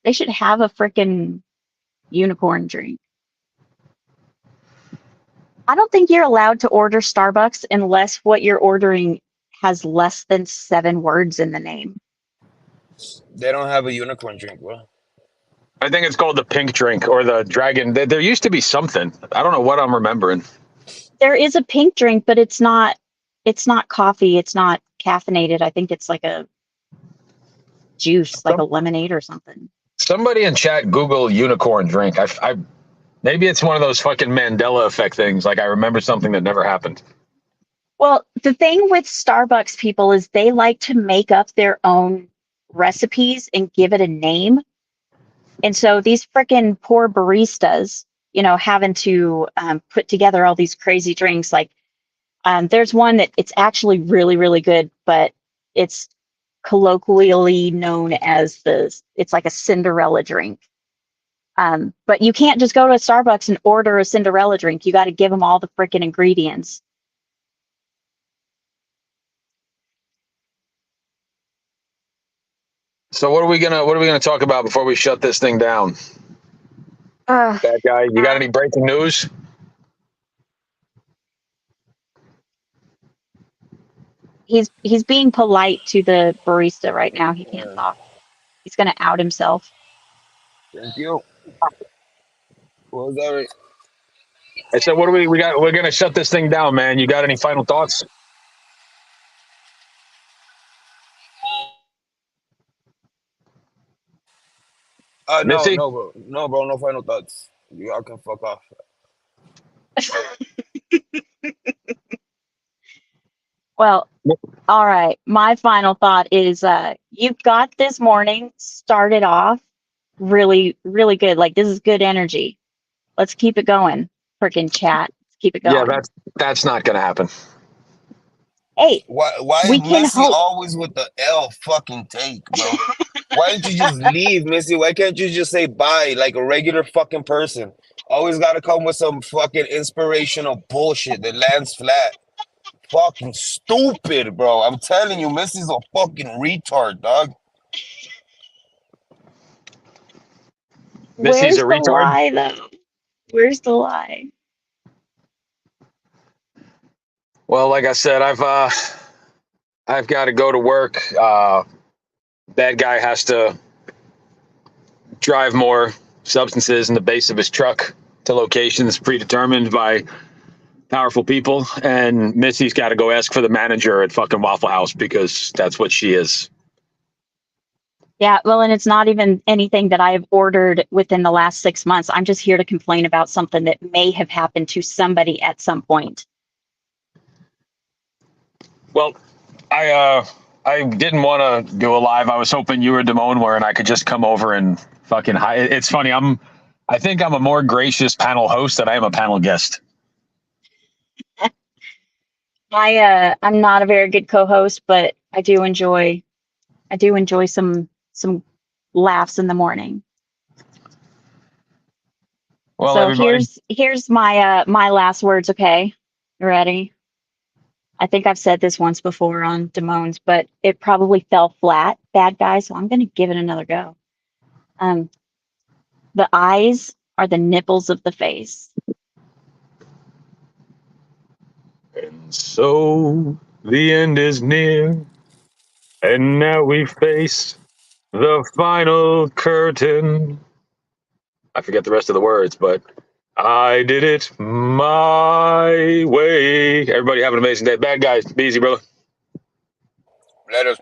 They should have a freaking unicorn drink. I don't think you're allowed to order Starbucks unless what you're ordering has less than 7 words in the name. They don't have a unicorn drink, bro. I think it's called the pink drink or the dragon. There used to be something. I don't know what I'm remembering. There is a pink drink, but it's not coffee, it's not caffeinated. I think it's like a juice, like a lemonade or something. Somebody in chat Google unicorn drink. I maybe it's one of those fucking Mandela effect things. Like I remember something that never happened. Well, the thing with Starbucks people is they like to make up their own recipes and give it a name. And so these freaking poor baristas, having to put together all these crazy drinks. Like there's one that it's actually really, really good, but it's colloquially known as it's like a Cinderella drink. But you can't just go to a Starbucks and order a Cinderella drink. You got to give them all the freaking ingredients. So what are we gonna talk about before we shut this thing down? Uh, Bad guy, you got any breaking news? he's being polite to the barista right now. He can't talk. He's gonna out himself. Thank you. What was that? I said, what do we got? We're gonna shut this thing down, man. You got any final thoughts? No, Missy? no, bro. No, bro. No final thoughts. You all can fuck off. Well, all right. My final thought is you got this morning started off really, really good. Like this is good energy. Let's keep it going. Freaking chat. Let's keep it Yeah, going. that's not gonna happen. Hey, Why we is can Missy hope. always with the L fucking take, bro? Why don't you just leave, Missy? Why can't you just say bye like a regular fucking person? Always gotta come with some fucking inspirational bullshit that lands flat. Fucking stupid, bro. I'm telling you, Missy's a fucking retard, dog. Missy's Where's a the retard. lie, though? Where's the lie? Well, like I said, I've got to go to work. Bad guy has to drive more substances in the base of his truck to locations predetermined by powerful people, and Missy's got to go ask for the manager at fucking Waffle House because that's what she is. Yeah, well, and it's not even anything that I've ordered within the last 6 months. I'm just here to complain about something that may have happened to somebody at some point. Well, I didn't want to do a live. I was hoping you or Damone were, and I could just come over and fucking hi. It's funny. I think I'm a more gracious panel host than I am a panel guest. I'm not a very good co-host, but I do enjoy some laughs in the morning. Well, So everybody, here's my my last words, okay? You ready? I think I've said this once before on Damone's, but it probably fell flat, bad guy, so I'm gonna give it another go. The eyes are the nipples of the face. and so the end is near. And now we face the final curtain. I forget the rest of the words, but I did it my way. Everybody have an amazing day. Bad guys, be easy, brother. Let us.